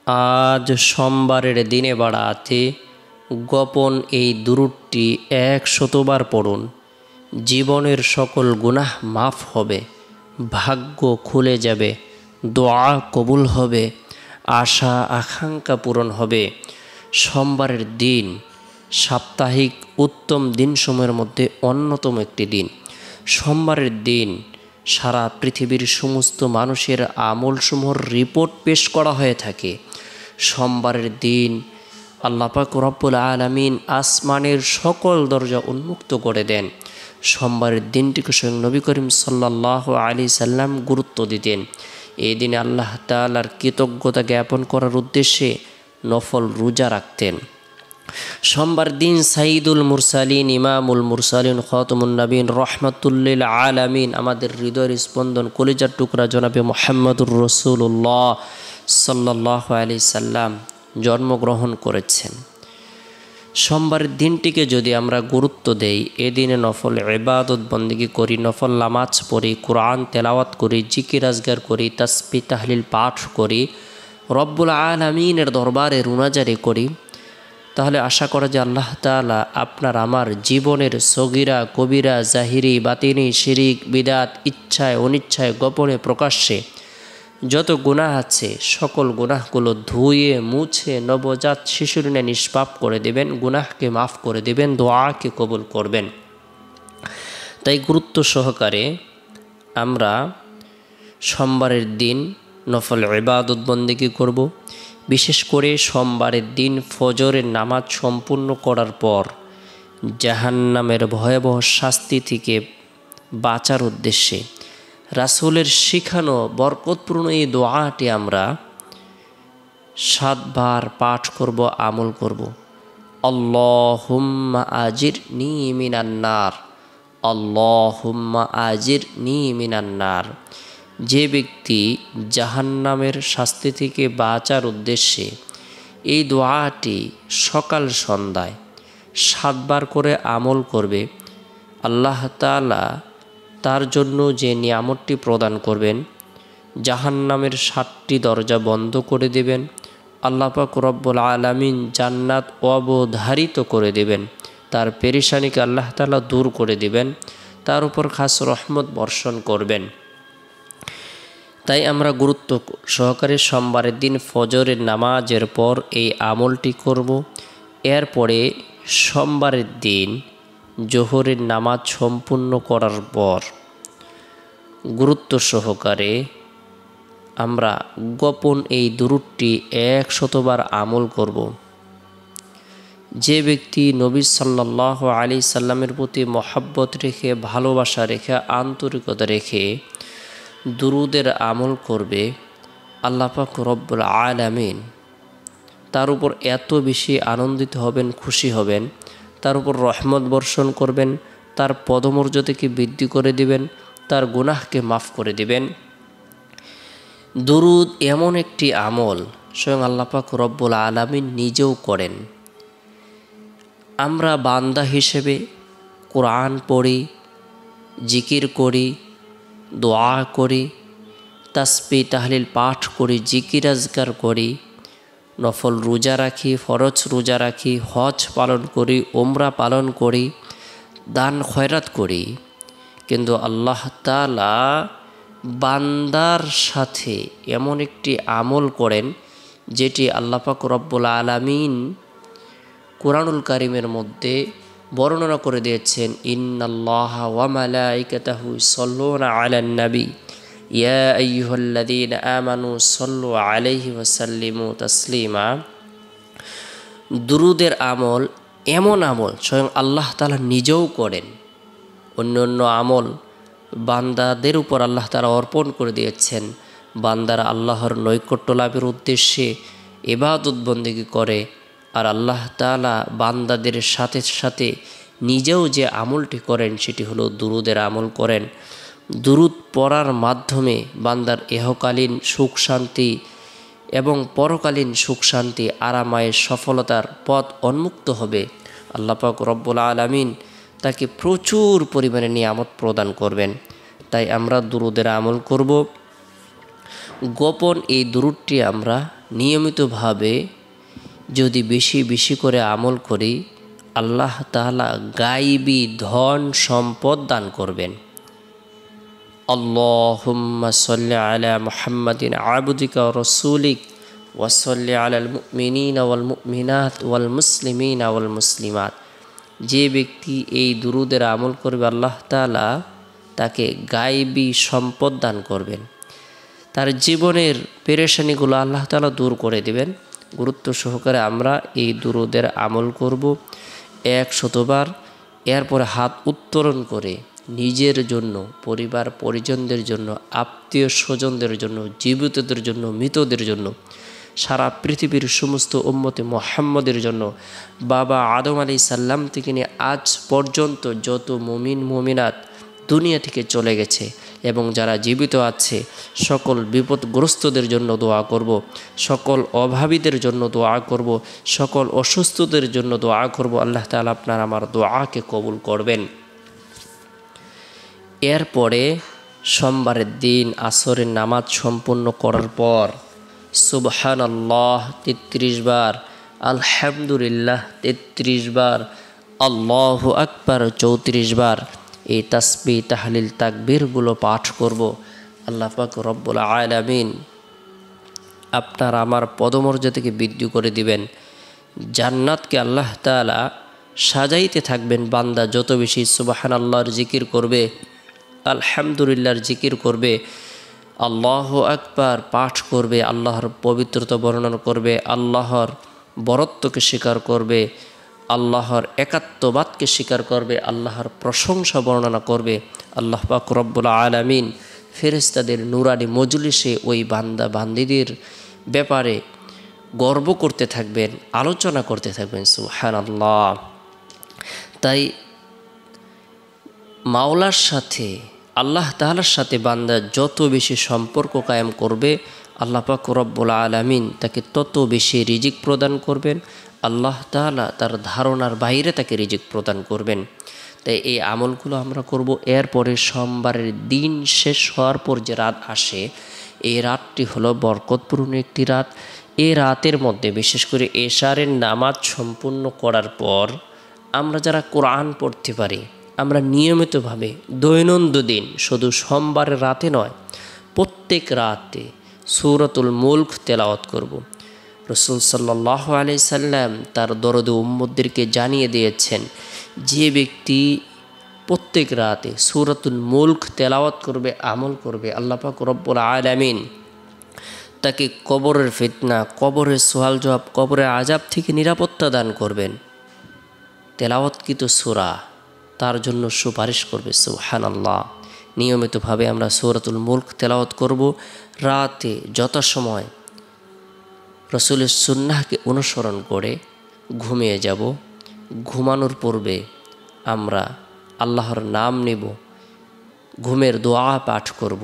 আজ সোমবারের দিনে বাড়াতে গোপন এই দুরূদটি ১০০ বার পড়ুন। জীবনের সকল গুনাহ মাফ হবে, ভাগ্য খুলে যাবে, দোয়া কবুল হবে, আশা আকাঙ্ক্ষা পূরণ হবে। সোমবারের দিন সাপ্তাহিক উত্তম দিনসমূহের মধ্যে অন্যতম একটি দিন। সোমবারের দিন সারা পৃথিবীর সমস্ত মানুষের আমলসমূহের রিপোর্ট পেশ করা হয়ে থাকে। সোমবারের দিন আল্লাহ পাক রব্বুল আলামিন আসমানের সকল দরজা উন্মুক্ত করে দেন। সোমবারের দিনটিকে স্বয়ং নবী করিম সাল্লাল্লাহু আলাইহি সাল্লাম গুরুত্ব দিতেন। এই দিনে আল্লাহ তাআলার কৃতজ্ঞতা জ্ঞাপন করার উদ্দেশ্যে নফল রোজা রাখতেন। সোমবার দিন সাইদুল মুরসালিন, ইমামুল মুরসালিন, খাতামুন নবীন, রহমাতুল্লিল আলামিন, আমাদের হৃদয়ের স্পন্দন, কলিজার টুকরা জনাবে মুহাম্মদুর রাসূলুল্লাহ সাল্লাল্লাহু আলাইহি সাল্লাম জন্মগ্রহণ করেছেন। সোমবারের দিনটিকে যদি আমরা গুরুত্ব দেই, এদিনে নফল ইবাদত বন্দেগী করি, নফল নামাজ পড়ি, কোরআন তেলাওয়াত করি, জিকির আজগার করি, তাসবিহ তাহলিল পাঠ করি, রব্বুল আলামিনের দরবারে রুনাজারি করি, তাহলে আশা করা যে আল্লাহ তাআলা আপনার আমার জীবনের সগীরা কবিরা, জাহিরি বাতিনি, শিরিক বিদাত, ইচ্ছায় অনিচ্ছায়, গোপনে প্রকাশ্যে যত গুনাহ আছে সকল গুনাহগুলো ধুয়ে মুছে নবজাত শিশুর ন্যায় নিষ্পাপ করে দেবেন, গুনাহকে মাফ করে দেবেন, দোয়াকে কবুল করবেন। তাই গুরুত্ব সহকারে আমরা সোমবারের দিন নফল ইবাদত বন্দেগী করব। বিশেষ করে সোমবারের দিন ফজরের নামাজ সম্পূর্ণ করার পর জাহান্নামের ভয়াবহ শাস্তি থেকে বাঁচার উদ্দেশ্যে রাসূলের শিখানো বরকতপূর্ণ এই দোয়াটি আমরা ৭ বার পাঠ করব, আমল করব। আল্লাহুম্মা আজিরনি মিনান নার, আল্লাহুম্মা আজিরনি মিনান নার। যে ব্যক্তি জাহান্নামের শাস্তি থেকে বাঁচার উদ্দেশ্যে এই দোয়াটি সকাল সন্ধ্যায় ৭ বার করে আমল করবে, আল্লাহ তাআলা তার জন্য যে নিয়ামতটি প্রদান করবেন, জাহান্নামের ৭টি দরজা বন্ধ করে দেবেন, আল্লাহ পাক রব্বুল আলামিন জান্নাত অবধারিত করে দেবেন, তার পেরেশানিকে আল্লাহ তাআলা দূর করে দেবেন, তার উপর খাস রহমত বর্ষণ করবেন। তাই আমরা গুরুত্ব সহকারে সোমবারের দিন ফজরের নামাজের পর এই আমলটি করব। এরপরে সোমবারের দিন জোহরের নামাজ সম্পূর্ণ করার পর গুরুত্ব সহকারে আমরা গোপন এই দুরূদটি ১০০ বার আমল করব। যে ব্যক্তি নবী সাল্লাল্লাহু আলাইহি সাল্লামের প্রতি মহব্বত রেখে, ভালোবাসা রেখে, আন্তরিকতা রেখে দুরূদের আমল করবে, আল্লাহ পাক রব্বুল আলামিন তার উপর এত বেশি আনন্দিত হবেন, খুশি হবেন, তার উপর রহমত বর্ষণ করবেন, তার পদমর্যাদাকে বৃদ্ধি করে দিবেন, তার গুনাহকে মাফ করে দিবেন। দুরূদ এমন একটি আমল স্বয়ং আল্লাহ পাক রব্বুল আলামিন নিজেও করেন। আমরা বান্দা হিসেবে কোরআন পড়ি, জিকির করি, দোয়া করি, তাসবিহ তাহলিল পাঠ করি, জিকির আজকার করি, নফল রোজা রাখি, ফরজ রোজা রাখি, হজ পালন করি, উমরা পালন করি, দান খয়রাত করি, কিন্তু আল্লাহ তাআলা বান্দার সাথে এমন একটি আমল করেন যেটি আল্লাহ পাক রব্বুল আলামিন কুরআনুল কারীমের মধ্যে বর্ণনা করে দিয়েছেন। ইন্নাল্লাহা ওয়া মালাইকাতাহু ইউসাল্লুনা আলান নবী ইয়া আইয়ুহাল্লাযীনা আমানু সাল্লু আলাইহি ওয়া সাল্লিমু তাসলিমা। দুরূদের আমল এমন আমল স্বয়ং আল্লাহ তাআলা নিজেও করেন। অন্য অন্য আমল বান্দাদের উপর আল্লাহ তাআলা অর্পণ করে দিয়েছেন। বান্দারা আল্লাহর নৈকট্য লাভের উদ্দেশ্যে ইবাদত বন্দেগী করে, আর আল্লাহ তাআলা বান্দাদের সাথে সাথে নিজেও যে আমলটি করেন সেটি হলো দুরূদের আমল করেন। দুরূদ পড়ার মাধ্যমে বান্দার ইহকালীন সুখ শান্তি এবং পরকালীন সুখ শান্তি, আরামায়ের সফলতার পথ উন্মুক্ত হবে। আল্লাহ পাক রব্বুল আলামিন তাকে প্রচুর পরিমাণে নিয়ামত প্রদান করবেন। তাই আমরা দুরূদের আমল করব। গোপন এই দুরূদটি আমরা নিয়মিতভাবে যদি বেশি বেশি করে আমল করি, আল্লাহ তাআলা গায়বী ধন সম্পদ দান করবেন। আল্লাহুম্মা সাল্লি আলা মুহাম্মাদিন আবদিকা ওয়া রাসূলিক ওয়া সাল্লি আলাল মুমিনিনা ওয়াল মুমিনাত ওয়াল মুসলিমিনা ওয়াল মুসলিমাত। যে ব্যক্তি এই দুরূদের আমল করবে, আল্লাহ তাআলা তাকে গায়বী সম্পদ দান করবেন। তার জীবনের পেরেশানিগুলো আল্লাহ তাআলা দূর করে দেবেন। গুরুত্ব সহকারে আমরা এই দুরূদের আমল করব 100 বার। এরপরে হাত উত্তোলন করে নিজের জন্য, পরিবার পরিজনদের জন্য, আত্মীয় স্বজনদের জন্য, জীবিতদের জন্য, মৃতদের জন্য, সারা পৃথিবীর সমস্ত উম্মতে মুহাম্মদের জন্য, বাবা আদম আলাইহিস সালাম থেকে নিয়ে আজ পর্যন্ত যত মুমিন মুমিনাত দুনিয়া থেকে চলে গেছে এবং যারা জীবিত আছে সকল বিপদগ্রস্তদের জন্য দোয়া করব, সকল অভাবীদের জন্য দোয়া করব, সকল অসুস্থদের জন্য দোয়া করব। আল্লাহ তাআলা আপনার আমার দোয়াকে কবুল করবেন। এরপরে সোমবারের দিন আসরের নামাজ সম্পন্ন করার পর সুবহানাল্লাহ 33 বার, আলহামদুলিল্লাহ 33 বার, আল্লাহু আকবার 34 বার এই তাসবিহ তাহলিল তাকবীরগুলো পাঠ করব। আল্লাহ পাক রব্বুল আলামিন আপনার আমার পদমর্যাদাকে বৃদ্ধি করে দিবেন। জান্নাতকে আল্লাহ তাআলা সাজাইতে থাকবেন। বান্দা যত বেশি সুবহানাল্লাহর জিকির করবে, আলহামদুলিল্লাহর জিকির করবে, আল্লাহু আকবার পাঠ করবে, আল্লাহর পবিত্রতা বর্ণনা করবে, আল্লাহর বরত্বকে স্বীকার করবে, আল্লাহর একাত্মবাদকে স্বীকার করবে, আল্লাহর প্রশংসা বর্ণনা করবে, আল্লাহ পাক রব্বুল আলামিন ফেরেশতাদের নুরানি মজলিসে ওই বান্দা বান্দীদের ব্যাপারে গর্ব করতে থাকবেন, আলোচনা করতে থাকবেন। সুবহানাল্লাহ। তাই মাওলার সাথে, আল্লাহ তাআলার সাথে বান্দা যত বেশি সম্পর্ক কায়েম করবে, আল্লাহ পাক রব্বুল আলামিন তাকে তত বেশি রিজিক প্রদান করবেন। আল্লাহ তাআলা তার ধারণার বাইরে তাকে রিজিক প্রদান করবেন। তাই এই আমলগুলো আমরা করব। এরপরে সোমবারের দিন শেষ হওয়ার পর যে রাত আসে, এই রাতটি হলো বরকতপূর্ণ একটি রাত। এই রাতের মধ্যে বিশেষ করে এশারের নামাজ সম্পূর্ণ করার পর আমরা যারা কোরআন পড়তে পারি, আমরা নিয়মিতভাবে দৈনন্দিন, শুধু সোমবারের রাতে নয়, প্রত্যেক রাতে সূরাতুল মুলক তেলাওয়াত করব। রাসূল সাল্লাল্লাহু আলাইহি সাল্লাম তার দরদে উম্মতদেরকে জানিয়ে দিয়েছেন, যে ব্যক্তি প্রত্যেক রাতে সূরাতুল মুলক তেলাওয়াত করবে, আমল করবে, আল্লাহ পাক রব্বুল আলামিন তাকে কবরের ফিতনা, কবরের সওয়াল জবাব, কবরের আযাব থেকে নিরাপত্তা দান করবেন। তেলাওয়াতকৃত সূরা তার জন্য সুপারিশ করবে। সুবহানাল্লাহ। নিয়মিতভাবে আমরা সূরাতুল মুলক তেলাওয়াত করব। রাতে যথাসময় রাসূলের সুন্নাহকে অনুসরণ করে ঘুমিয়ে যাব। ঘুমানোর পূর্বে আমরা আল্লাহর নাম নেব, ঘুমের দোয়া পাঠ করব।